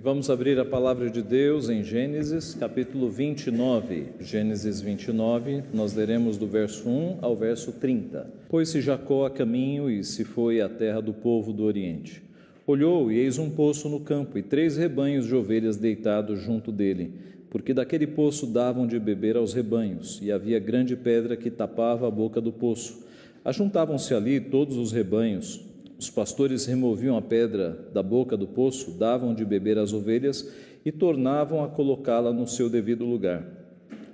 Vamos abrir a palavra de Deus em Gênesis, capítulo 29. Gênesis 29, nós leremos do verso 1 ao verso 30. Pôs-se Jacó a caminho e se foi à terra do povo do Oriente. Olhou e eis um poço no campo e 3 rebanhos de ovelhas deitados junto dele, porque daquele poço davam de beber aos rebanhos, e havia grande pedra que tapava a boca do poço. Ajuntavam-se ali todos os rebanhos. Os pastores removiam a pedra da boca do poço, davam de beber às ovelhas e tornavam a colocá-la no seu devido lugar.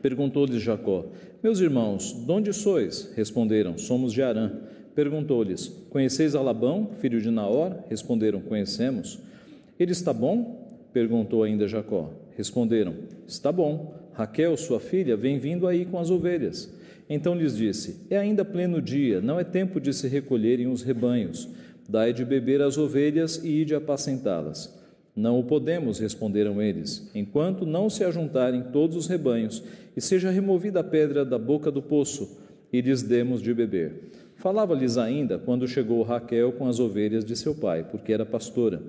Perguntou-lhes Jacó: meus irmãos, de onde sois? Responderam: somos de Harã. Perguntou-lhes: conheceis a Labão, filho de Naor? Responderam: conhecemos. Ele está bom? Perguntou ainda Jacó. Responderam: está bom. Raquel, sua filha, vem vindo aí com as ovelhas. Então lhes disse: é ainda pleno dia, não é tempo de se recolherem os rebanhos. Dai de beber às ovelhas e ide apacentá-las. Não o podemos, responderam eles, enquanto não se ajuntarem todos os rebanhos e seja removida a pedra da boca do poço e lhes demos de beber. Falava-lhes ainda quando chegou Raquel com as ovelhas de seu pai, porque era pastora.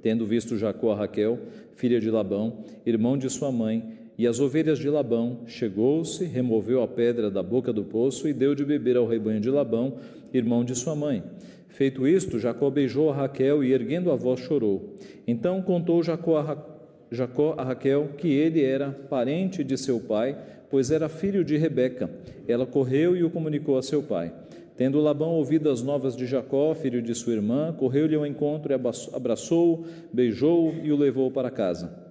Tendo visto Jacó a Raquel, filha de Labão, irmão de sua mãe, e as ovelhas de Labão, chegou-se, removeu a pedra da boca do poço e deu de beber ao rebanho de Labão, irmão de sua mãe. Feito isto, Jacó beijou a Raquel e, erguendo a voz, chorou. Então contou Jacó a Raquel que ele era parente de seu pai, pois era filho de Rebeca. Ela correu e o comunicou a seu pai. Tendo Labão ouvido as novas de Jacó, filho de sua irmã, correu-lhe ao encontro e abraçou-o, beijou-o e o levou para casa.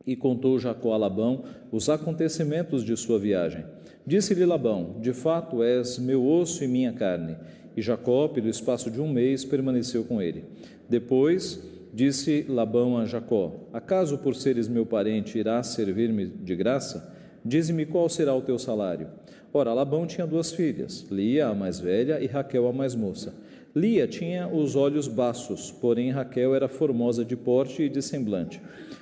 E contou Jacó a Labão os acontecimentos de sua viagem. Disse-lhe Labão: de fato és meu osso e minha carne. E Jacó, pelo espaço de 1 mês, permaneceu com ele. Depois disse Labão a Jacó: acaso por seres meu parente irás servir-me de graça? Dize-me qual será o teu salário. Ora, Labão tinha 2 filhas, Lia, a mais velha, e Raquel, a mais moça. Lia tinha os olhos baços, porém Raquel era formosa de porte e de semblante.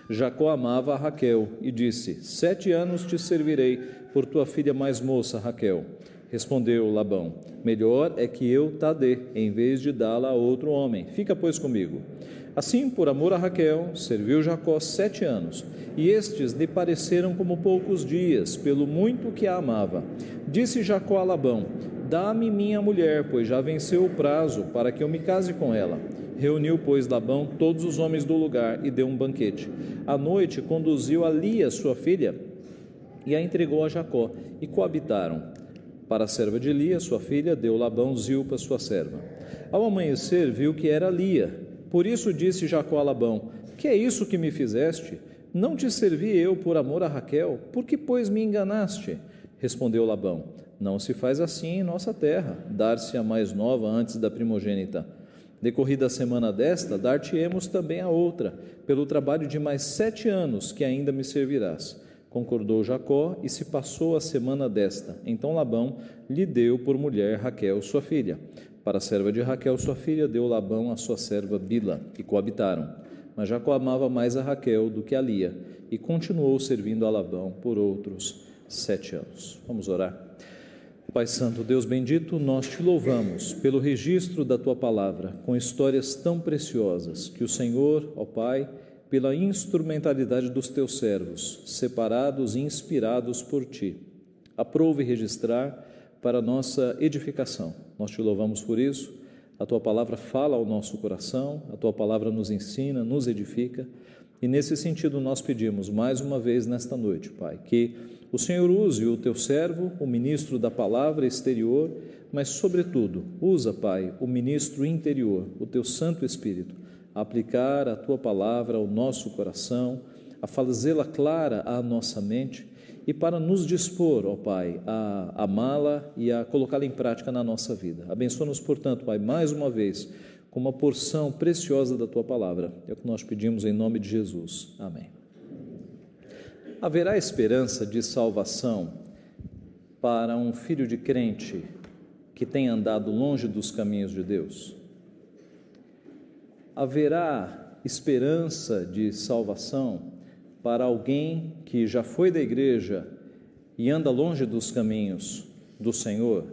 Jacó amava a Raquel e disse: 7 anos te servirei por tua filha mais moça, Raquel. Respondeu Labão: melhor é que eu ta dê, em vez de dá-la a outro homem. Fica, pois, comigo. Assim, por amor a Raquel, serviu Jacó 7 anos, e estes lhe pareceram como poucos dias, pelo muito que a amava. Disse Jacó a Labão: dá-me minha mulher, pois já venceu o prazo, para que eu me case com ela. Reuniu, pois, Labão todos os homens do lugar e deu um banquete. À noite conduziu a Lia, sua filha, e a entregou a Jacó, e coabitaram. Para a serva de Lia, sua filha, deu Labão Zilpa, sua serva. Ao amanhecer, viu que era Lia. Por isso disse Jacó a Labão: que é isso que me fizeste? Não te servi eu por amor a Raquel? Por que, pois, me enganaste? Respondeu Labão: não se faz assim em nossa terra, dar-se a mais nova antes da primogênita. Decorrida a semana desta, dar-te-emos também a outra, pelo trabalho de mais 7 anos que ainda me servirás. Concordou Jacó e se passou a semana desta. Então Labão lhe deu por mulher Raquel, sua filha. Para a serva de Raquel, sua filha, deu Labão a sua serva Bila, e coabitaram. Mas Jacó amava mais a Raquel do que a Lia, e continuou servindo a Labão por outros 7 anos. Vamos orar. Pai Santo, Deus bendito, nós te louvamos pelo registro da tua palavra, com histórias tão preciosas, que o Senhor, ó Pai, pela instrumentalidade dos teus servos, separados e inspirados por ti, aprove registrar para nossa edificação. Nós te louvamos por isso. A tua palavra fala ao nosso coração, a tua palavra nos ensina, nos edifica, e nesse sentido nós pedimos mais uma vez nesta noite, Pai, que o Senhor use o teu servo, o ministro da palavra exterior, mas sobretudo usa, Pai, o ministro interior, o teu Santo Espírito, a aplicar a tua palavra ao nosso coração, a fazê-la clara à nossa mente e para nos dispor, ó Pai, a amá-la e a colocá-la em prática na nossa vida. Abençoa-nos, portanto, Pai, mais uma vez, com uma porção preciosa da tua palavra. É o que nós pedimos em nome de Jesus. Amém. Haverá esperança de salvação para um filho de crente que tem andado longe dos caminhos de Deus? Haverá esperança de salvação para alguém que já foi da igreja e anda longe dos caminhos do Senhor?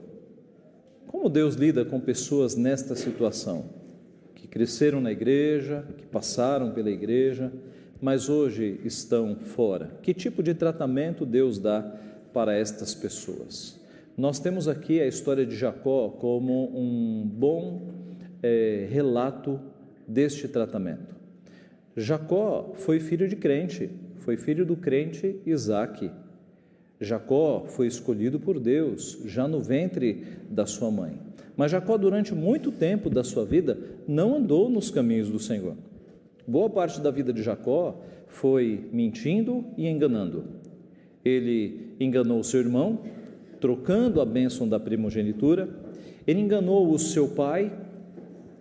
Como Deus lida com pessoas nesta situação, que cresceram na igreja, que passaram pela igreja, mas hoje estão fora. Que tipo de tratamento Deus dá para estas pessoas? Nós temos aqui a história de Jacó como um bom relato deste tratamento. Jacó foi filho de crente, foi filho do crente Isaque. Jacó foi escolhido por Deus já no ventre da sua mãe. Mas Jacó, durante muito tempo da sua vida, não andou nos caminhos do Senhor. Boa parte da vida de Jacó foi mentindo e enganando. Ele enganou o seu irmão, trocando a bênção da primogenitura. Ele enganou o seu pai,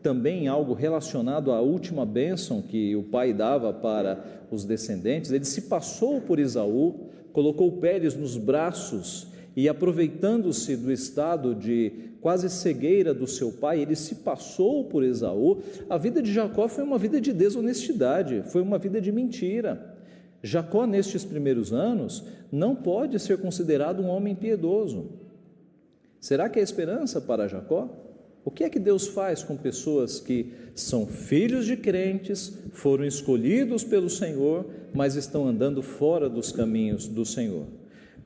também algo relacionado à última bênção que o pai dava para os descendentes. Ele se passou por Esaú, colocou Pérez nos braços e, aproveitando-se do estado de quase cegueira do seu pai, ele se passou por Esaú. A vida de Jacó foi uma vida de desonestidade, foi uma vida de mentira. Jacó, nestes primeiros anos, não pode ser considerado um homem piedoso. Será que há esperança para Jacó? O que é que Deus faz com pessoas que são filhos de crentes, foram escolhidos pelo Senhor, mas estão andando fora dos caminhos do Senhor?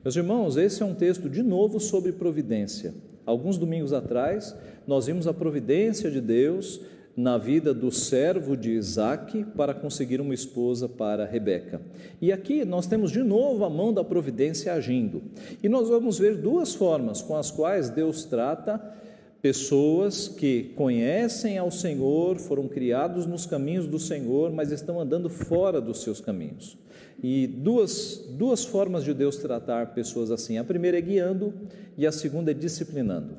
Meus irmãos, esse é um texto de novo sobre providência. Alguns domingos atrás, nós vimos a providência de Deus na vida do servo de Isaque para conseguir uma esposa para Rebeca. E aqui nós temos de novo a mão da providência agindo. E nós vamos ver duas formas com as quais Deus trata pessoas que conhecem ao Senhor, foram criados nos caminhos do Senhor, mas estão andando fora dos seus caminhos. E duas formas de Deus tratar pessoas assim. A primeira é guiando e a segunda é disciplinando.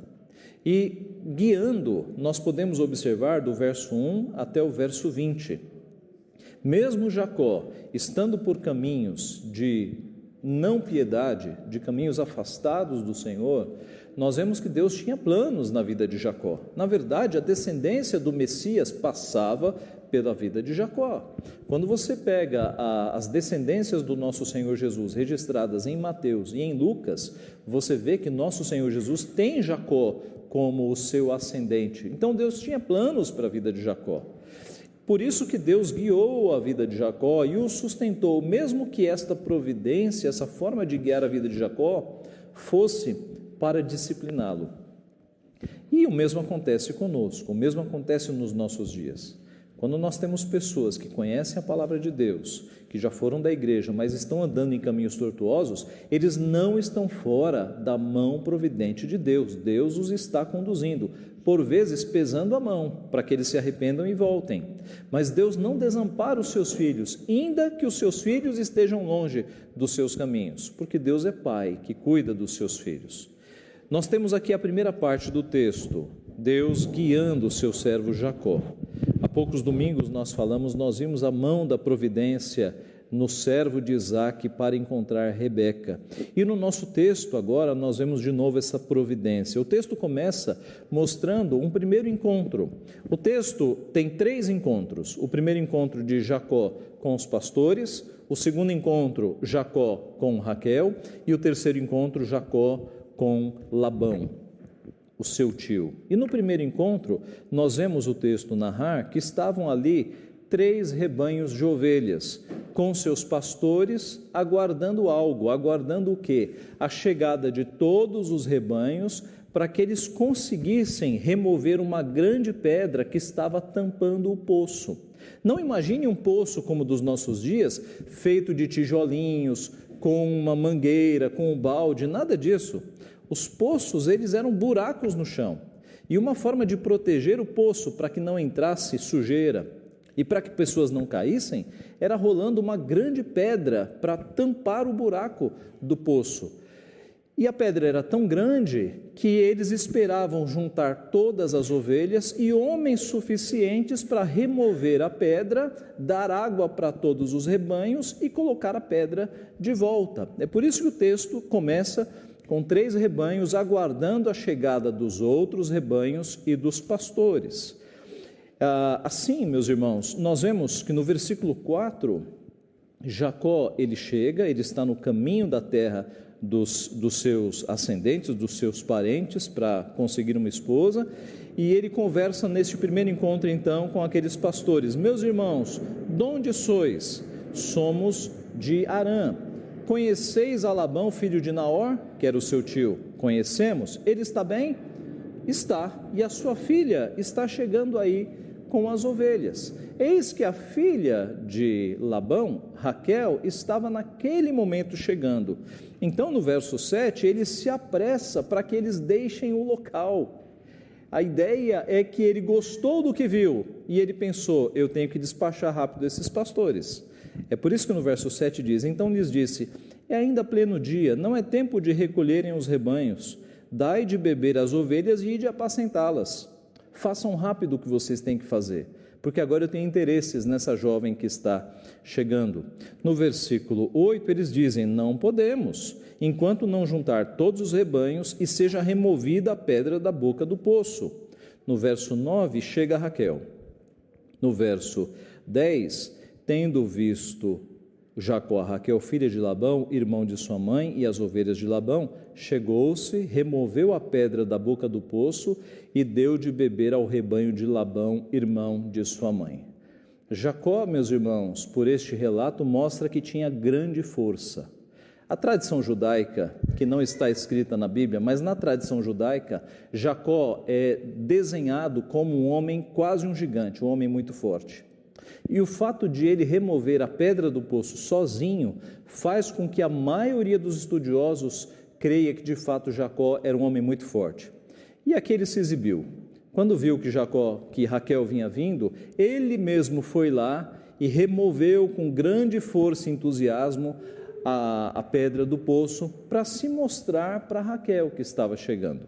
E guiando, nós podemos observar do verso 1 até o verso 20. Mesmo Jacó, estando por caminhos de não piedade, de caminhos afastados do Senhor, nós vemos que Deus tinha planos na vida de Jacó. Na verdade, a descendência do Messias passava pela vida de Jacó. Quando você pega as descendências do nosso Senhor Jesus registradas em Mateus e em Lucas, você vê que nosso Senhor Jesus tem Jacó como o seu ascendente. Então Deus tinha planos para a vida de Jacó. Por isso que Deus guiou a vida de Jacó e o sustentou, mesmo que esta providência, essa forma de guiar a vida de Jacó, fosse para discipliná-lo. E o mesmo acontece conosco, o mesmo acontece nos nossos dias. Quando nós temos pessoas que conhecem a palavra de Deus, que já foram da igreja, mas estão andando em caminhos tortuosos, eles não estão fora da mão providente de Deus. Deus os está conduzindo, por vezes pesando a mão, para que eles se arrependam e voltem. Mas Deus não desampara os seus filhos, ainda que os seus filhos estejam longe dos seus caminhos, porque Deus é Pai que cuida dos seus filhos. Nós temos aqui a primeira parte do texto, Deus guiando o seu servo Jacó. Há poucos domingos nós vimos a mão da providência no servo de Isaque para encontrar Rebeca. E no nosso texto agora nós vemos de novo essa providência. O texto começa mostrando um primeiro encontro. O texto tem 3 encontros. O primeiro encontro de Jacó com os pastores, o segundo encontro Jacó com Raquel e o terceiro encontro Jacó com Labão, o seu tio. E no primeiro encontro, nós vemos o texto narrar que estavam ali 3 rebanhos de ovelhas, com seus pastores, aguardando algo. Aguardando o quê? A chegada de todos os rebanhos, para que eles conseguissem remover uma grande pedra que estava tampando o poço. Não imagine um poço como dos nossos dias, feito de tijolinhos, com uma mangueira, com um balde, nada disso. Os poços, eles eram buracos no chão, e uma forma de proteger o poço para que não entrasse sujeira e para que pessoas não caíssem, era rolando uma grande pedra para tampar o buraco do poço. E a pedra era tão grande que eles esperavam juntar todas as ovelhas e homens suficientes para remover a pedra, dar água para todos os rebanhos e colocar a pedra de volta. É por isso que o texto começa com 3 rebanhos aguardando a chegada dos outros rebanhos e dos pastores. Assim, meus irmãos, nós vemos que no versículo 4, Jacó, ele chega, ele está no caminho da terra dos seus ascendentes, dos seus parentes, para conseguir uma esposa, e ele conversa nesse primeiro encontro então com aqueles pastores: meus irmãos, de onde sois? somos de Harã. Conheceis a Labão, filho de Naor, que era o seu tio? Conhecemos. Ele está bem? Está. E a sua filha está chegando aí com as ovelhas. Eis que a filha de Labão, Raquel, estava naquele momento chegando. Então, no verso 7, ele se apressa para que eles deixem o local. A ideia é que ele gostou do que viu e ele pensou: eu tenho que despachar rápido esses pastores. É por isso que no verso 7 diz: então lhes disse, é ainda pleno dia, não é tempo de recolherem os rebanhos, dai de beber às ovelhas e ide apacentá-las. Façam rápido o que vocês têm que fazer, porque agora eu tenho interesses nessa jovem que está chegando. No versículo 8 eles dizem: não podemos, enquanto não juntar todos os rebanhos e seja removida a pedra da boca do poço. No verso 9 chega Raquel. No verso 10, tendo visto Jacó a Raquel, filha de Labão, irmão de sua mãe, e as ovelhas de Labão, chegou-se, removeu a pedra da boca do poço e deu de beber ao rebanho de Labão, irmão de sua mãe. Jacó, meus irmãos, por este relato, mostra que tinha grande força. A tradição judaica, que não está escrita na Bíblia, mas na tradição judaica, Jacó é desenhado como um homem quase um gigante, um homem muito forte. E o fato de ele remover a pedra do poço sozinho faz com que a maioria dos estudiosos creia que de fato Jacó era um homem muito forte. E aqui ele se exibiu. Quando viu que Raquel vinha vindo, ele mesmo foi lá e removeu com grande força e entusiasmo a pedra do poço para se mostrar para Raquel que estava chegando.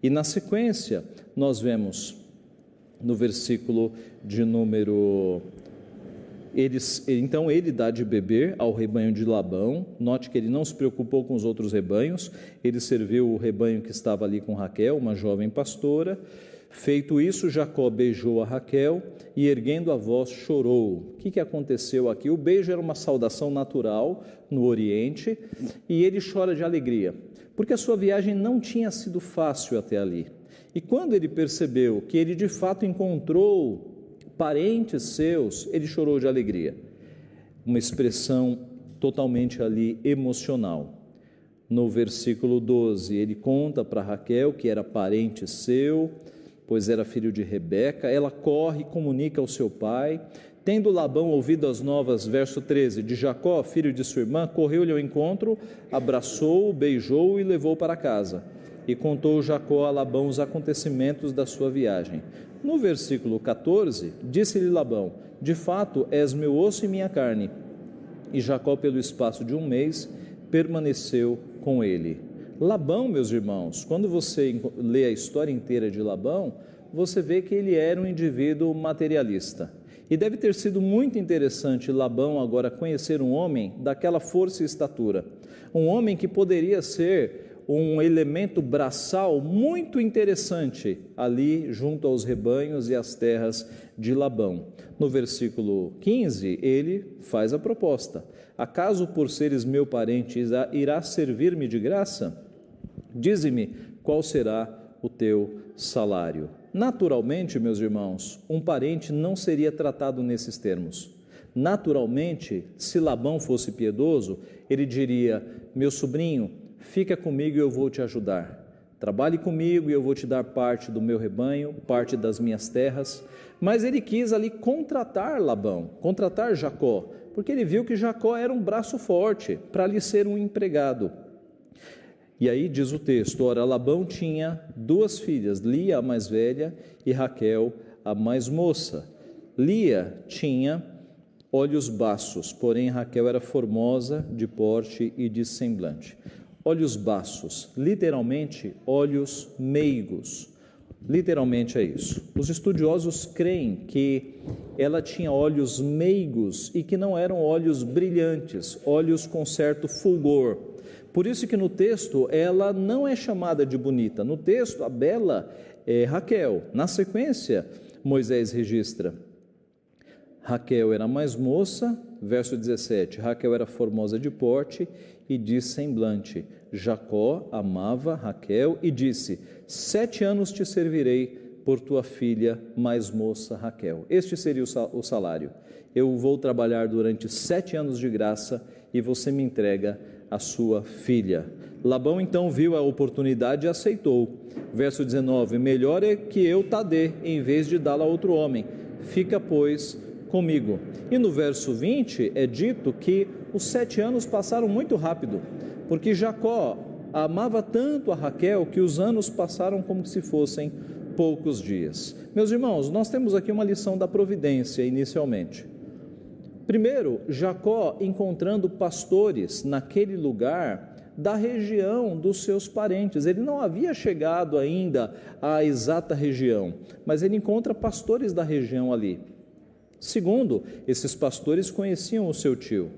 E na sequência nós vemos no versículo de número... Então ele dá de beber ao rebanho de Labão. Note que ele não se preocupou com os outros rebanhos, ele serviu o rebanho que estava ali com Raquel, uma jovem pastora. Feito isso, Jacó beijou a Raquel e, erguendo a voz, chorou. O que aconteceu aqui? O beijo era uma saudação natural no Oriente e ele chora de alegria, porque a sua viagem não tinha sido fácil até ali. E quando ele percebeu que ele de fato encontrou parentes seus, ele chorou de alegria. Uma expressão totalmente ali emocional. No versículo 12, ele conta para Raquel que era parente seu, pois era filho de Rebeca. Ela corre e comunica ao seu pai. Tendo Labão ouvido as novas, verso 13, de Jacó, filho de sua irmã, correu-lhe ao encontro, abraçou-o, beijou-o e levou para casa. E contou Jacó a Labão os acontecimentos da sua viagem. No versículo 14, disse-lhe Labão: de fato és meu osso e minha carne. E Jacó, pelo espaço de um mês, permaneceu com ele. Labão, meus irmãos, quando você lê a história inteira de Labão, você vê que ele era um indivíduo materialista. E deve ter sido muito interessante Labão agora conhecer um homem daquela força e estatura. Um homem que poderia ser um elemento braçal muito interessante ali junto aos rebanhos e às terras de Labão. No versículo 15, ele faz a proposta: acaso por seres meu parente irás servir-me de graça? Dize-me qual será o teu salário. Naturalmente, meus irmãos, um parente não seria tratado nesses termos. Naturalmente, se Labão fosse piedoso, ele diria: meu sobrinho, fica comigo e eu vou te ajudar. Trabalhe comigo e eu vou te dar parte do meu rebanho, parte das minhas terras. Mas ele quis ali contratar Labão, contratar Jacó, porque ele viu que Jacó era um braço forte para lhe ser um empregado. E aí diz o texto: ora, Labão tinha 2 filhas, Lia a mais velha e Raquel a mais moça. Lia tinha olhos baços, porém Raquel era formosa de porte e de semblante. Olhos baços, literalmente olhos meigos, literalmente é isso. Os estudiosos creem que ela tinha olhos meigos e que não eram olhos brilhantes, olhos com certo fulgor. Por isso que no texto ela não é chamada de bonita. No texto a bela é Raquel. Na sequência, Moisés registra: Raquel era mais moça, verso 17, Raquel era formosa de porte e de semblante. Jacó amava Raquel e disse: 7 anos te servirei por tua filha mais moça Raquel. Este seria o salário. Eu vou trabalhar durante 7 anos de graça e você me entrega a sua filha. Labão então viu a oportunidade e aceitou. Verso 19, melhor é que eu te dê, em vez de dá-la a outro homem. Fica, pois, comigo. E no verso 20 é dito que os 7 anos passaram muito rápido, porque Jacó amava tanto a Raquel que os anos passaram como se fossem poucos dias. Meus irmãos, nós temos aqui uma lição da providência inicialmente. Primeiro, Jacó encontrando pastores naquele lugar da região dos seus parentes. Ele não havia chegado ainda à exata região, mas ele encontra pastores da região ali. Segundo, esses pastores conheciam o seu tio.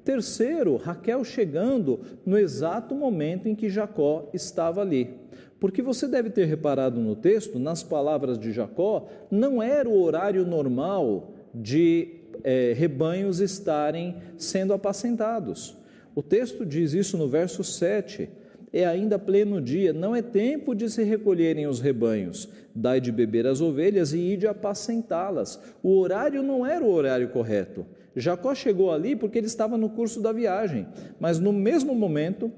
Terceiro, Raquel chegando no exato momento em que Jacó estava ali. Porque você deve ter reparado no texto, nas palavras de Jacó, não era o horário normal de rebanhos estarem sendo apacentados. O texto diz isso no verso 7, é ainda pleno dia, não é tempo de se recolherem os rebanhos, dai de beber as ovelhas e ide apacentá-las. O horário não era o horário correto. Jacó chegou ali porque ele estava no curso da viagem, mas no mesmo momento,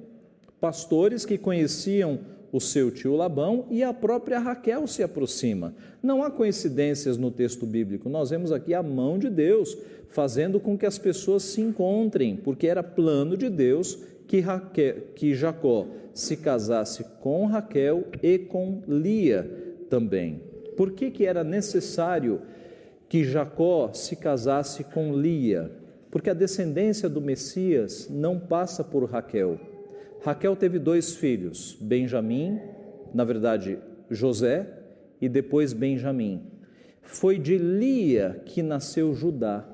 pastores que conheciam o seu tio Labão e a própria Raquel se aproxima. Não há coincidências no texto bíblico, nós vemos aqui a mão de Deus fazendo com que as pessoas se encontrem, porque era plano de Deus que Jacó se casasse com Raquel e com Lia também. Por que era necessário que Jacó se casasse com Lia? Porque a descendência do Messias não passa por Raquel. Raquel teve 2 filhos, Benjamim, na verdade José, e depois Benjamim. Foi de Lia que nasceu Judá.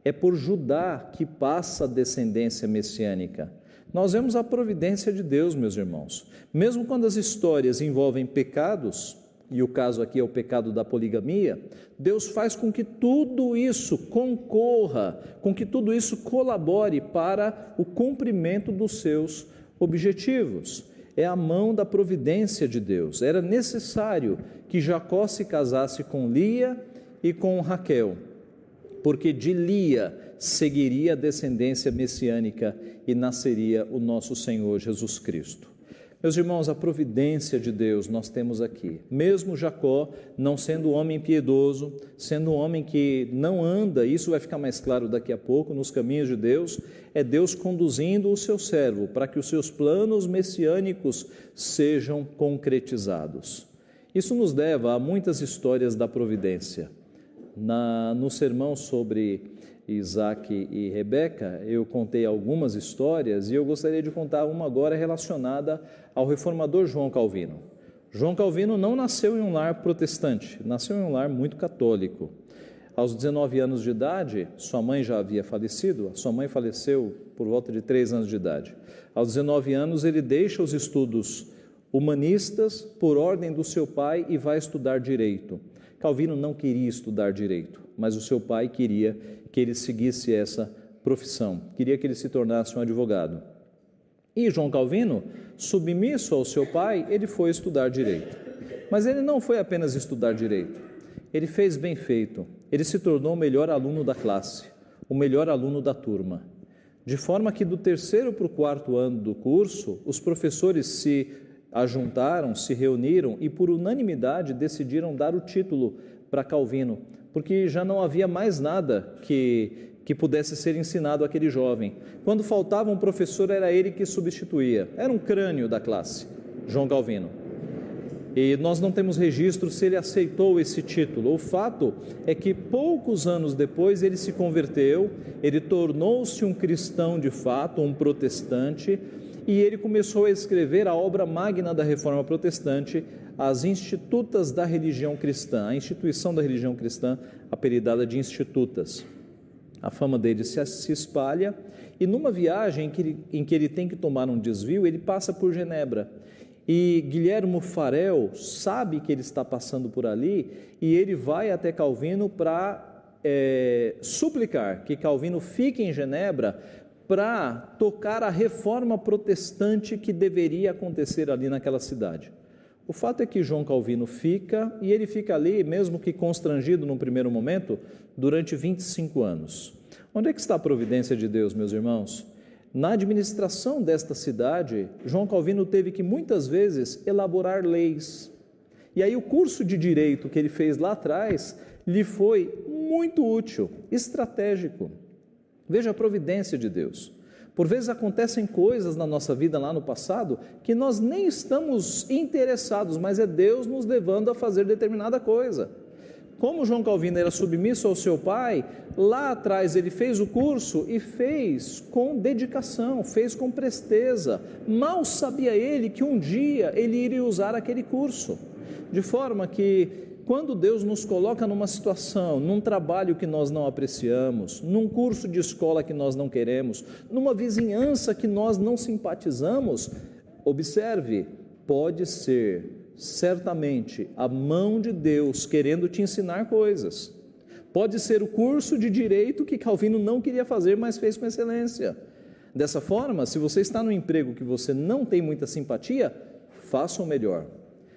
É por Judá que passa a descendência messiânica. Nós vemos a providência de Deus, meus irmãos. Mesmo quando as histórias envolvem pecados, e o caso aqui é o pecado da poligamia, Deus faz com que tudo isso concorra, com que tudo isso colabore para o cumprimento dos seus objetivos. É a mão da providência de Deus. Era necessário que Jacó se casasse com Lia e com Raquel, porque de Lia seguiria a descendência messiânica e nasceria o nosso Senhor Jesus Cristo. Meus irmãos, a providência de Deus nós temos aqui. Mesmo Jacó não sendo um homem piedoso, sendo um homem que não anda, isso vai ficar mais claro daqui a pouco, nos caminhos de Deus, é Deus conduzindo o seu servo para que os seus planos messiânicos sejam concretizados. Isso nos leva a muitas histórias da providência. No sermão sobre Isaac e Rebeca, eu contei algumas histórias e eu gostaria de contar uma agora relacionada ao reformador João Calvino. João Calvino não nasceu em um lar protestante, nasceu em um lar muito católico. Aos 19 anos de idade, sua mãe já havia falecido, sua mãe faleceu por volta de 3 anos de idade. Aos 19 anos ele deixa os estudos humanistas por ordem do seu pai e vai estudar direito. Calvino não queria estudar direito, mas o seu pai queria que ele seguisse essa profissão, queria que ele se tornasse um advogado. E João Calvino, submisso ao seu pai, ele foi estudar direito. Mas ele não foi apenas estudar direito, ele fez bem feito, ele se tornou o melhor aluno da classe, o melhor aluno da turma. De forma que do 3º para o 4º ano do curso, os professores se ajuntaram, se reuniram e por unanimidade decidiram dar o título para Calvino, porque já não havia mais nada que pudesse ser ensinado àquele jovem. Quando faltava um professor, era ele que substituía. Era um crânio da classe, João Calvino. E nós não temos registro se ele aceitou esse título. O fato é que poucos anos depois ele se converteu, ele tornou-se um cristão de fato, um protestante, e ele começou a escrever a obra magna da Reforma Protestante, as Institutas da Religião Cristã, a instituição da religião cristã, apelidada de Institutas. A fama dele se espalha, e numa viagem em que ele tem que tomar um desvio, ele passa por Genebra. E Guilhermo Farel sabe que ele está passando por ali, e ele vai até Calvino para suplicar que Calvino fique em Genebra para tocar a reforma protestante que deveria acontecer ali naquela cidade. O fato é que João Calvino fica, e ele fica ali, mesmo que constrangido no primeiro momento, durante 25 anos. Onde é que está a providência de Deus, meus irmãos? Na administração desta cidade, João Calvino teve que muitas vezes elaborar leis. E aí o curso de direito que ele fez lá atrás lhe foi muito útil, estratégico. Veja a providência de Deus. Por vezes acontecem coisas na nossa vida lá no passado que nós nem estamos interessados, mas é Deus nos levando a fazer determinada coisa. Como João Calvino era submisso ao seu pai, lá atrás ele fez o curso e fez com dedicação, fez com presteza. Mal sabia ele que um dia ele iria usar aquele curso. De forma que quando Deus nos coloca numa situação, num trabalho que nós não apreciamos, num curso de escola que nós não queremos, numa vizinhança que nós não simpatizamos, observe, pode ser certamente a mão de Deus querendo te ensinar coisas. Pode ser o curso de direito que Calvino não queria fazer, mas fez com excelência. Dessa forma, se você está num emprego que você não tem muita simpatia, faça o melhor.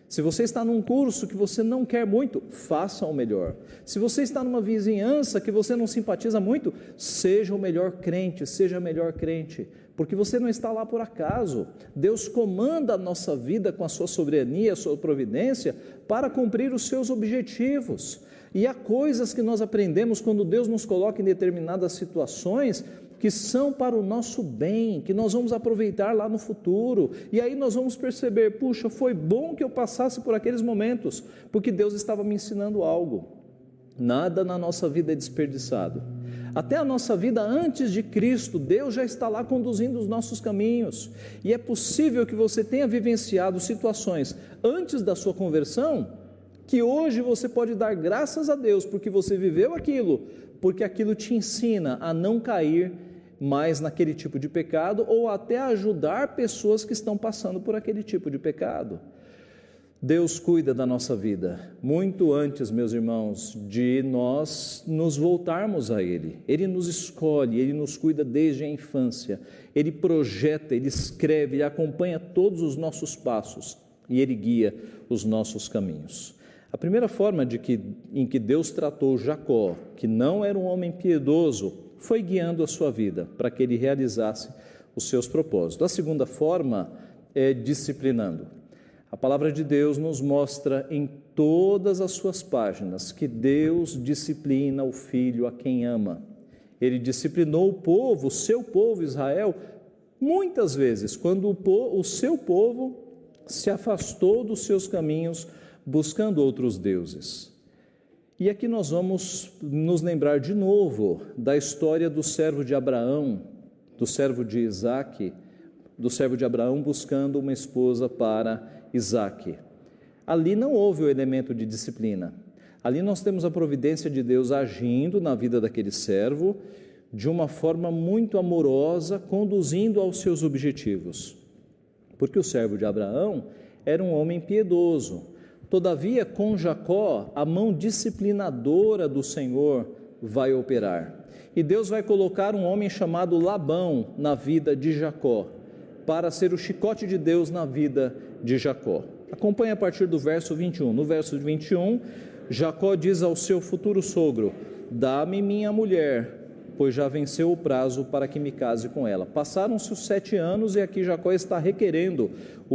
Se você está num curso que você não quer muito, faça o melhor. Se você está numa vizinhança que você não simpatiza muito, seja o melhor crente, seja a melhor crente, porque você não está lá por acaso. Deus comanda a nossa vida com a sua soberania, a sua providência, para cumprir os seus objetivos. E há coisas que nós aprendemos quando Deus nos coloca em determinadas situações que são para o nosso bem, que nós vamos aproveitar lá no futuro, e aí nós vamos perceber, puxa, foi bom que eu passasse por aqueles momentos, porque Deus estava me ensinando algo. Nada na nossa vida é desperdiçado. Até a nossa vida antes de Cristo, Deus já está lá conduzindo os nossos caminhos, e é possível que você tenha vivenciado situações antes da sua conversão, que hoje você pode dar graças a Deus, porque você viveu aquilo, porque aquilo te ensina a não cair mais naquele tipo de pecado, ou até ajudar pessoas que estão passando por aquele tipo de pecado. Deus cuida da nossa vida, muito antes, meus irmãos, de nós nos voltarmos a Ele. Ele nos escolhe, Ele nos cuida desde a infância, Ele projeta, Ele escreve, Ele acompanha todos os nossos passos e Ele guia os nossos caminhos. A primeira forma em que Deus tratou Jacó, que não era um homem piedoso, foi guiando a sua vida para que ele realizasse os seus propósitos. A segunda forma é disciplinando. A palavra de Deus nos mostra em todas as suas páginas que Deus disciplina o filho a quem ama. Ele disciplinou o povo, o seu povo Israel, muitas vezes, quando o seu povo se afastou dos seus caminhos, buscando outros deuses. E aqui nós vamos nos lembrar de novo da história do servo de Abraão, do servo de Isaque, do servo de Abraão buscando uma esposa para Isaque. Ali não houve o elemento de disciplina. Ali nós temos a providência de Deus agindo na vida daquele servo de uma forma muito amorosa, conduzindo aos seus objetivos. Porque o servo de Abraão era um homem piedoso. Todavia, com Jacó, a mão disciplinadora do Senhor vai operar. E Deus vai colocar um homem chamado Labão na vida de Jacó, para ser o chicote de Deus na vida de Jacó. Acompanhe a partir do verso 21. No verso 21, Jacó diz ao seu futuro sogro: dá-me minha mulher, pois já venceu o prazo para que me case com ela. Passaram-se os 7 anos e aqui Jacó está requerendo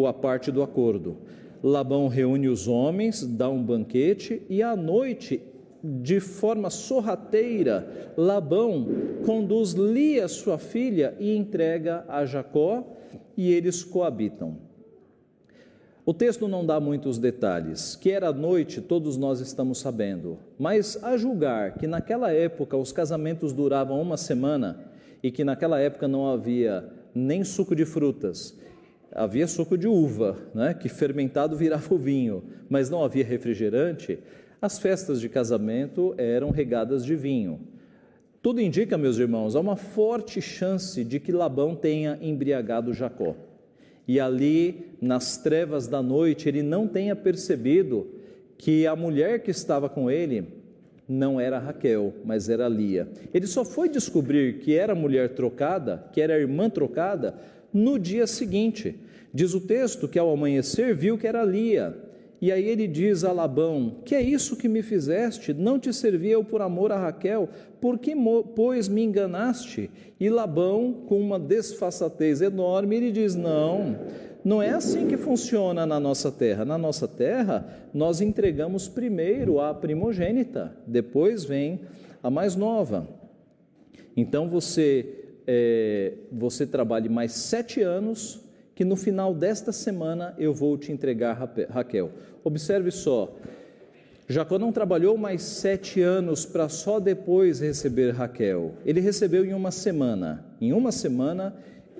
a parte do acordo. Labão reúne os homens, dá um banquete e à noite, de forma sorrateira, Labão conduz Lia, sua filha, e entrega a Jacó e eles coabitam. O texto não dá muitos detalhes, que era à noite todos nós estamos sabendo, mas a julgar que naquela época os casamentos duravam 1 semana e que naquela época não havia nem suco de frutas, havia suco de uva, né, que fermentado virava o vinho, mas não havia refrigerante, as festas de casamento eram regadas de vinho. Tudo indica, meus irmãos, há uma forte chance de que Labão tenha embriagado Jacó. E ali, nas trevas da noite, ele não tenha percebido que a mulher que estava com ele não era Raquel, mas era Lia. Ele só foi descobrir que era mulher trocada, que era irmã trocada, no dia seguinte. Diz o texto que ao amanhecer viu que era Lia, e aí ele diz a Labão: que é isso que me fizeste? Não te servi eu por amor a Raquel? Por que, pois, me enganaste? E Labão, com uma desfaçatez enorme, ele diz: não é assim que funciona na nossa terra. Na nossa terra, nós entregamos primeiro a primogênita, depois vem a mais nova. Então você trabalhe mais 7 anos, que no final desta semana eu vou te entregar Raquel. Observe só, Jacó não trabalhou mais 7 anos para só depois receber Raquel. Ele recebeu em uma semana. Em uma semana,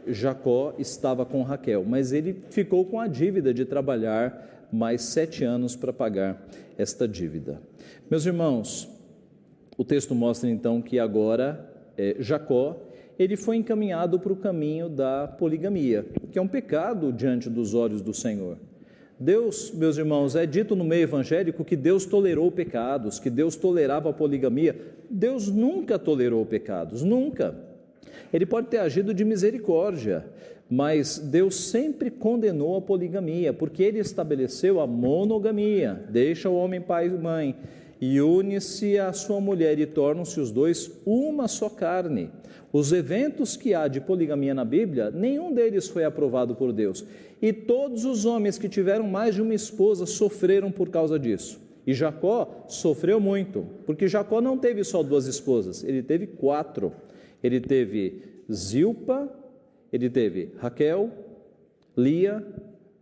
Jacó estava com Raquel, mas ele ficou com a dívida de trabalhar mais 7 anos para pagar esta dívida. Meus irmãos, o texto mostra então que agora Jacó, ele foi encaminhado para o caminho da poligamia, que é um pecado diante dos olhos do Senhor. Deus, meus irmãos, é dito no meio evangélico que Deus tolerou pecados, que Deus tolerava a poligamia. Deus nunca tolerou pecados, nunca. Ele pode ter agido de misericórdia, mas Deus sempre condenou a poligamia, porque Ele estabeleceu a monogamia: deixa o homem pai e mãe, e une-se à sua mulher, e tornam-se os dois uma só carne. Os eventos que há de poligamia na Bíblia, nenhum deles foi aprovado por Deus. E todos os homens que tiveram mais de uma esposa sofreram por causa disso. E Jacó sofreu muito, porque Jacó não teve só 2 esposas, ele teve 4. Ele teve Zilpa, ele teve Raquel, Lia,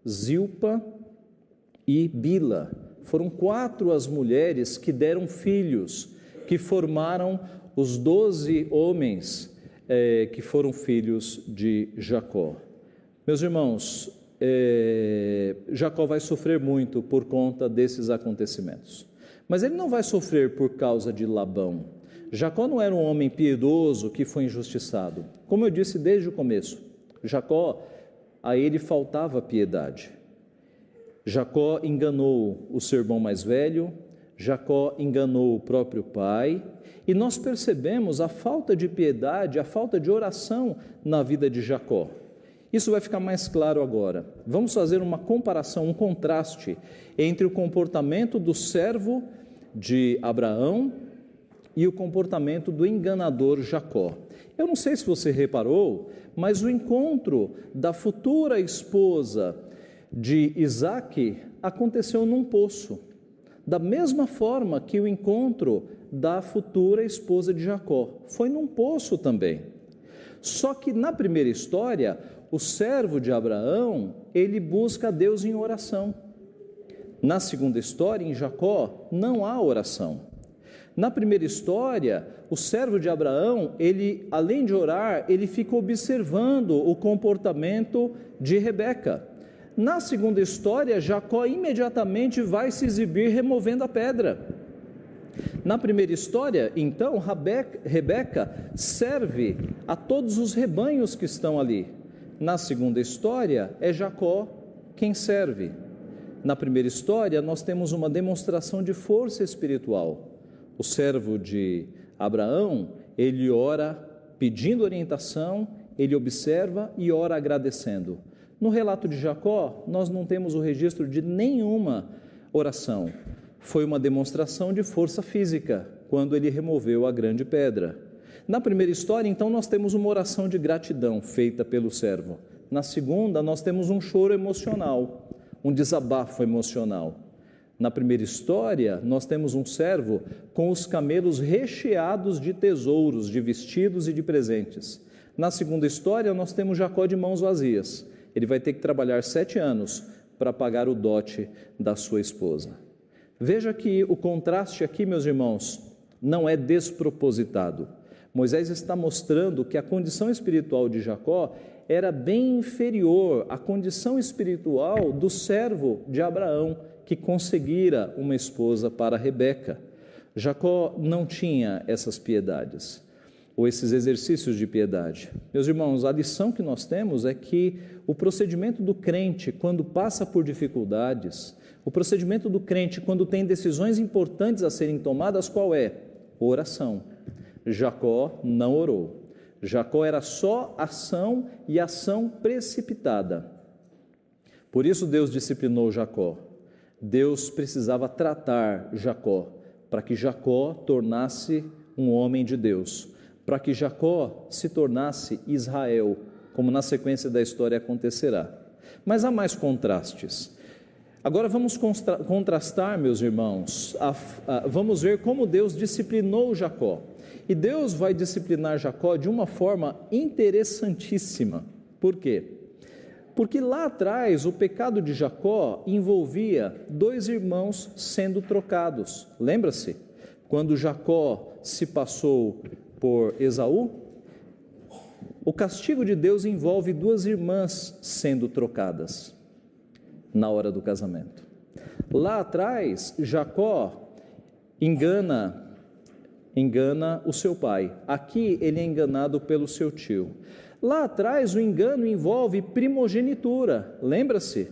Zilpa e Bila. Foram 4 as mulheres que deram filhos, que formaram os 12 homens que foram filhos de Jacó. Meus irmãos, Jacó vai sofrer muito por conta desses acontecimentos, mas ele não vai sofrer por causa de Labão. Jacó não era um homem piedoso que foi injustiçado. Como eu disse desde o começo, Jacó, a ele faltava piedade. Jacó enganou o seu irmão mais velho, Jacó enganou o próprio pai, e nós percebemos a falta de piedade, a falta de oração na vida de Jacó. Isso vai ficar mais claro agora. Vamos fazer uma comparação, um contraste entre o comportamento do servo de Abraão e o comportamento do enganador Jacó. Eu não sei se você reparou, mas o encontro da futura esposa de Isaque aconteceu num poço, da mesma forma que o encontro da futura esposa de Jacó foi num poço também. Só que na primeira história, o servo de Abraão, ele busca a Deus em oração. Na segunda história, em Jacó, não há oração. Na primeira história, o servo de Abraão, ele, além de orar, ele fica observando o comportamento de Rebeca. Na segunda história, Jacó imediatamente vai se exibir removendo a pedra. Na primeira história, então, Rebeca serve a todos os rebanhos que estão ali. Na segunda história, é Jacó quem serve. Na primeira história, nós temos uma demonstração de força espiritual. O servo de Abraão, ele ora pedindo orientação, ele observa e ora agradecendo. No relato de Jacó, nós não temos o registro de nenhuma oração. Foi uma demonstração de força física, quando ele removeu a grande pedra. Na primeira história, então, nós temos uma oração de gratidão feita pelo servo. Na segunda, nós temos um choro emocional, um desabafo emocional. Na primeira história, nós temos um servo com os camelos recheados de tesouros, de vestidos e de presentes. Na segunda história, nós temos Jacó de mãos vazias. Ele vai ter que trabalhar 7 anos para pagar o dote da sua esposa. Veja que o contraste aqui, meus irmãos, não é despropositado. Moisés está mostrando que a condição espiritual de Jacó era bem inferior à condição espiritual do servo de Abraão, que conseguira uma esposa para Rebeca. Jacó não tinha essas piedades, ou esses exercícios de piedade. Meus irmãos, a lição que nós temos é que o procedimento do crente, quando passa por dificuldades, o procedimento do crente, quando tem decisões importantes a serem tomadas, qual é? Oração. Jacó não orou. Jacó era só ação e ação precipitada. Por isso Deus disciplinou Jacó. Deus precisava tratar Jacó, para que Jacó tornasse um homem de Deus, para que Jacó se tornasse Israel, como na sequência da história acontecerá. Mas há mais contrastes. Agora vamos contrastar, meus irmãos, vamos ver como Deus disciplinou Jacó. E Deus vai disciplinar Jacó de uma forma interessantíssima. Por quê? Porque lá atrás o pecado de Jacó envolvia dois irmãos sendo trocados. Lembra-se? Quando Jacó se passou por Esaú, o castigo de Deus envolve duas irmãs sendo trocadas na hora do casamento. Lá atrás, Jacó engana o seu pai. Aqui ele é enganado pelo seu tio. Lá atrás o engano envolve primogenitura. Lembra-se?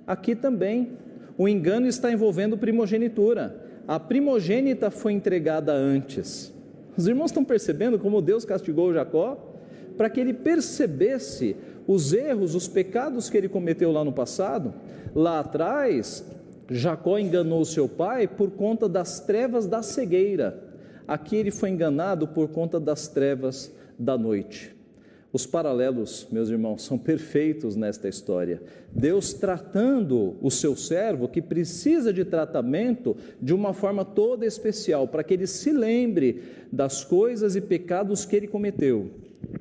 Aqui também o engano está envolvendo primogenitura. A primogênita foi entregada antes. Os irmãos estão percebendo como Deus castigou Jacó? Para que ele percebesse os erros, os pecados que ele cometeu lá no passado. Lá atrás, Jacó enganou seu pai por conta das trevas da cegueira. Aqui ele foi enganado por conta das trevas da noite. Os paralelos, meus irmãos, são perfeitos nesta história. Deus tratando o seu servo, que precisa de tratamento, de uma forma toda especial, para que ele se lembre das coisas e pecados que ele cometeu,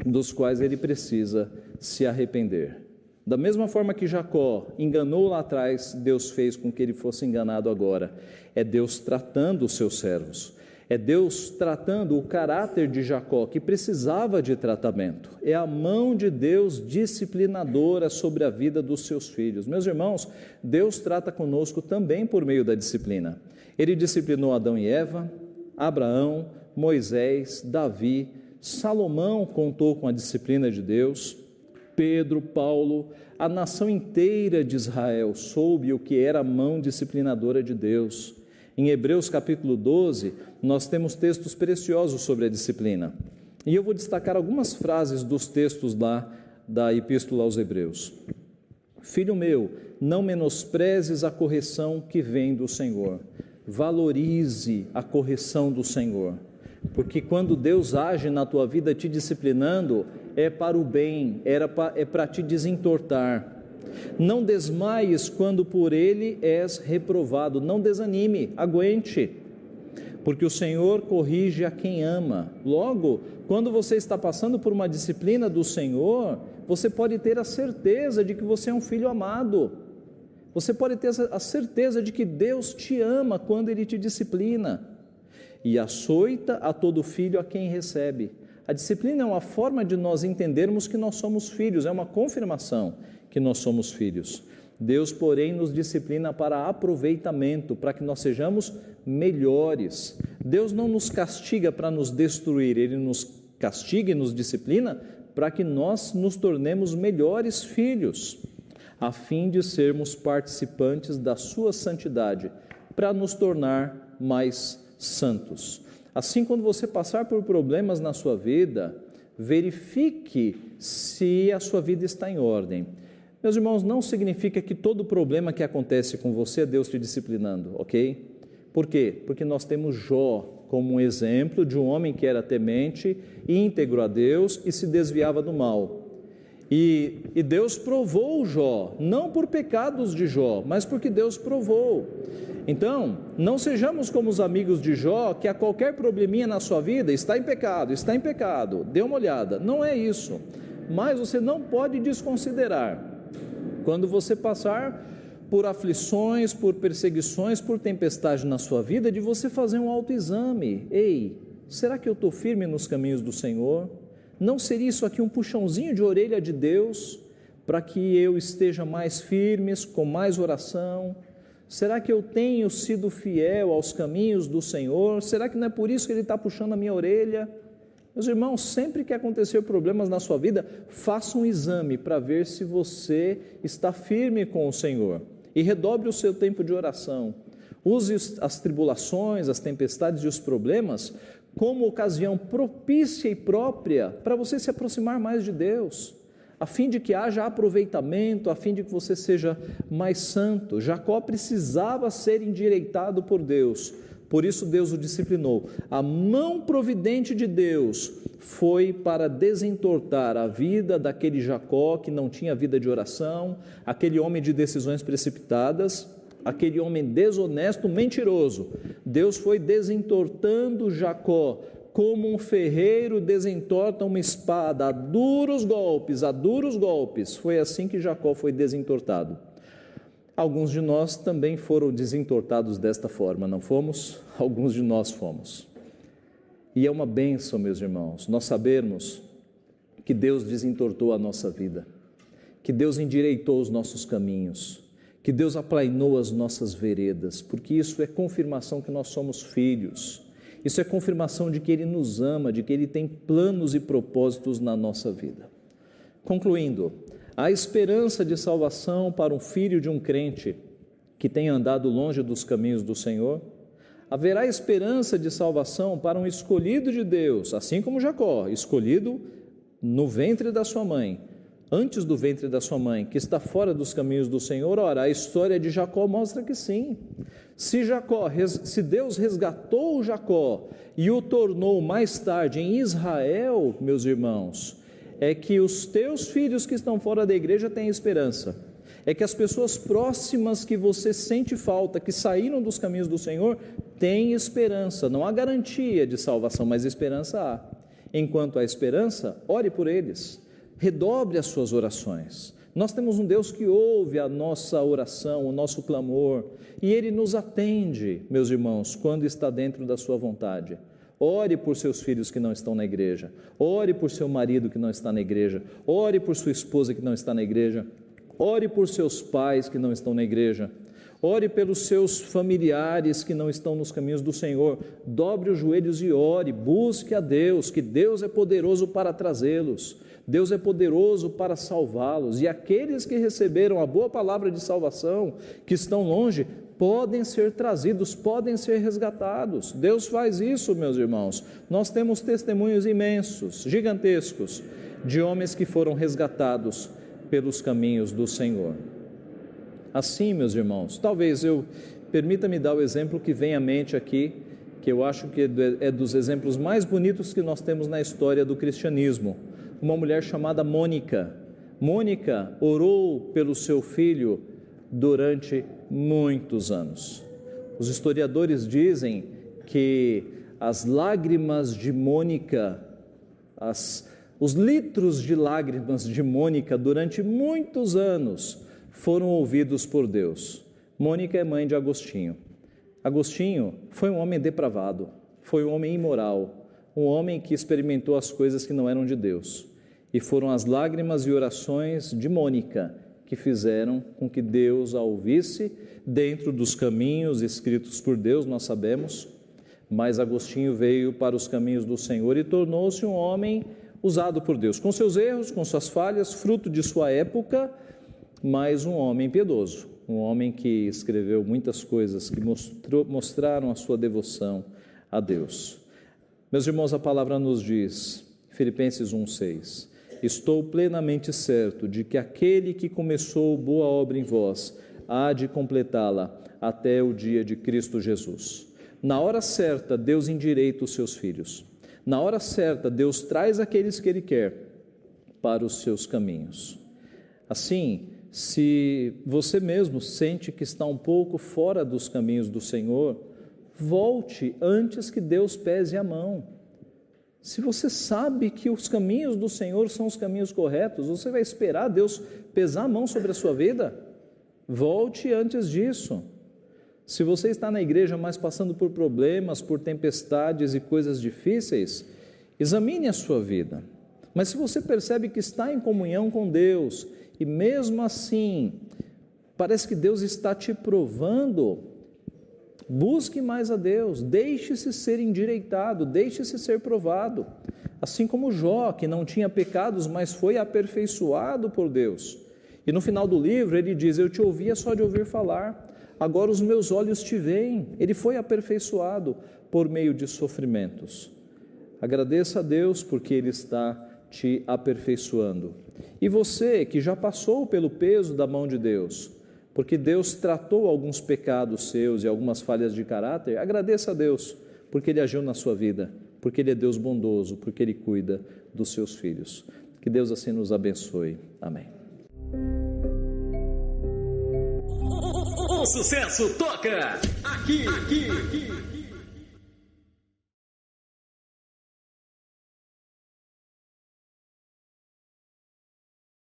dos quais ele precisa se arrepender. Da mesma forma que Jacó enganou lá atrás, Deus fez com que ele fosse enganado agora. É Deus tratando os seus servos. É Deus tratando o caráter de Jacó, que precisava de tratamento. É a mão de Deus disciplinadora sobre a vida dos seus filhos. Meus irmãos, Deus trata conosco também por meio da disciplina. Ele disciplinou Adão e Eva, Abraão, Moisés, Davi, Salomão contou com a disciplina de Deus, Pedro, Paulo, a nação inteira de Israel soube o que era a mão disciplinadora de Deus. Em Hebreus capítulo 12, nós temos textos preciosos sobre a disciplina. E eu vou destacar algumas frases dos textos lá da Epístola aos Hebreus. Filho meu, não menosprezes a correção que vem do Senhor. Valorize a correção do Senhor. Porque quando Deus age na tua vida te disciplinando, é para o bem, é para te desentortar. Não desmaies quando por ele és reprovado, não desanime, aguente, porque o Senhor corrige a quem ama. Logo, quando você está passando por uma disciplina do Senhor, você pode ter a certeza de que você é um filho amado, você pode ter a certeza de que Deus te ama quando Ele te disciplina, e açoita a todo filho a quem recebe. A disciplina é uma forma de nós entendermos que nós somos filhos, é uma confirmação que nós somos filhos. Deus, porém, nos disciplina para aproveitamento, para que nós sejamos melhores. Deus não nos castiga para nos destruir, Ele nos castiga e nos disciplina para que nós nos tornemos melhores filhos, a fim de sermos participantes da sua santidade, para nos tornar mais santos. Assim, quando você passar por problemas na sua vida, verifique se a sua vida está em ordem. Meus irmãos, não significa que todo problema que acontece com você é Deus te disciplinando, ok? Por quê? Porque nós temos Jó como um exemplo de um homem que era temente, íntegro a Deus e se desviava do mal. E Deus provou Jó, não por pecados de Jó, mas porque Deus provou. Então, não sejamos como os amigos de Jó, que a qualquer probleminha na sua vida está em pecado, dê uma olhada. Não é isso, mas você não pode desconsiderar. Quando você passar por aflições, por perseguições, por tempestade na sua vida, de você fazer um autoexame. Ei, será que eu estou firme nos caminhos do Senhor? Não seria isso aqui um puxãozinho de orelha de Deus, para que eu esteja mais firme, com mais oração? Será que eu tenho sido fiel aos caminhos do Senhor? Será que não é por isso que Ele está puxando a minha orelha? Meus irmãos, sempre que acontecer problemas na sua vida, faça um exame para ver se você está firme com o Senhor e redobre o seu tempo de oração. Use as tribulações, as tempestades e os problemas como ocasião propícia e própria para você se aproximar mais de Deus. a fim de que haja aproveitamento, a fim de que você seja mais santo. Jacó precisava ser endireitado por Deus, por isso Deus o disciplinou. A mão providente de Deus foi para desentortar a vida daquele Jacó que não tinha vida de oração, aquele homem de decisões precipitadas, aquele homem desonesto, mentiroso. Deus foi desentortando Jacó, como um ferreiro desentorta uma espada, a duros golpes, a duros golpes. Foi assim que Jacó foi desentortado. Alguns de nós também foram desentortados desta forma, não fomos? Alguns de nós fomos. E é uma bênção, meus irmãos, nós sabermos que Deus desentortou a nossa vida, que Deus endireitou os nossos caminhos, que Deus aplainou as nossas veredas, porque isso é confirmação que nós somos filhos. Isso é confirmação de que Ele nos ama, de que Ele tem planos e propósitos na nossa vida. Concluindo, há esperança de salvação para um filho de um crente que tenha andado longe dos caminhos do Senhor? Haverá esperança de salvação para um escolhido de Deus, assim como Jacó, escolhido no ventre da sua mãe, antes do ventre da sua mãe, que está fora dos caminhos do Senhor? Ora, a história de Jacó mostra que sim. Se Deus resgatou Jacó e o tornou mais tarde em Israel, meus irmãos, é que os teus filhos que estão fora da igreja têm esperança. É que as pessoas próximas que você sente falta, que saíram dos caminhos do Senhor, têm esperança. Não há garantia de salvação, mas esperança há. Enquanto há esperança, ore por eles, redobre as suas orações. Nós temos um Deus que ouve a nossa oração, o nosso clamor, e Ele nos atende, meus irmãos, quando está dentro da sua vontade. Ore por seus filhos que não estão na igreja, ore por seu marido que não está na igreja, ore por sua esposa que não está na igreja, ore por seus pais que não estão na igreja, ore pelos seus familiares que não estão nos caminhos do Senhor. Dobre os joelhos e ore, busque a Deus, que Deus é poderoso para trazê-los. Deus é poderoso para salvá-los, e aqueles que receberam a boa palavra de salvação, que estão longe, podem ser trazidos, podem ser resgatados. Deus faz isso, meus irmãos. Nós temos testemunhos imensos, gigantescos, de homens que foram resgatados pelos caminhos do Senhor. Assim, meus irmãos, talvez permita-me dar o exemplo que vem à mente aqui, que eu acho que é dos exemplos mais bonitos que nós temos na história do cristianismo. Uma mulher chamada Mônica. Mônica orou pelo seu filho durante muitos anos. Os historiadores dizem que as lágrimas de Mônica, os litros de lágrimas de Mônica durante muitos anos foram ouvidos por Deus. Mônica é mãe de Agostinho. Agostinho foi um homem depravado, foi um homem imoral, um homem que experimentou as coisas que não eram de Deus. E foram as lágrimas e orações de Mônica que fizeram com que Deus a ouvisse dentro dos caminhos escritos por Deus, nós sabemos. Mas Agostinho veio para os caminhos do Senhor e tornou-se um homem usado por Deus, com seus erros, com suas falhas, fruto de sua época, mas um homem piedoso, um homem que escreveu muitas coisas que mostraram a sua devoção a Deus. Meus irmãos, a palavra nos diz, Filipenses 1:6, estou plenamente certo de que aquele que começou boa obra em vós há de completá-la até o dia de Cristo Jesus. Na hora certa, Deus endireita os seus filhos. Na hora certa, Deus traz aqueles que Ele quer para os seus caminhos. Assim, se você mesmo sente que está um pouco fora dos caminhos do Senhor, volte antes que Deus pese a mão. Se você sabe que os caminhos do Senhor são os caminhos corretos, você vai esperar Deus pesar a mão sobre a sua vida? Volte antes disso. Se você está na igreja, mas passando por problemas, por tempestades e coisas difíceis, examine a sua vida. Mas se você percebe que está em comunhão com Deus, e mesmo assim, parece que Deus está te provando, busque mais a Deus, deixe-se ser endireitado, deixe-se ser provado. Assim como Jó, que não tinha pecados, mas foi aperfeiçoado por Deus. E no final do livro ele diz, eu te ouvia só de ouvir falar, agora os meus olhos te veem. Ele foi aperfeiçoado por meio de sofrimentos. Agradeça a Deus porque Ele está te aperfeiçoando. E você que já passou pelo peso da mão de Deus, porque Deus tratou alguns pecados seus e algumas falhas de caráter, agradeça a Deus, porque Ele agiu na sua vida, porque Ele é Deus bondoso, porque Ele cuida dos seus filhos. Que Deus assim nos abençoe. Amém. O sucesso toca aqui.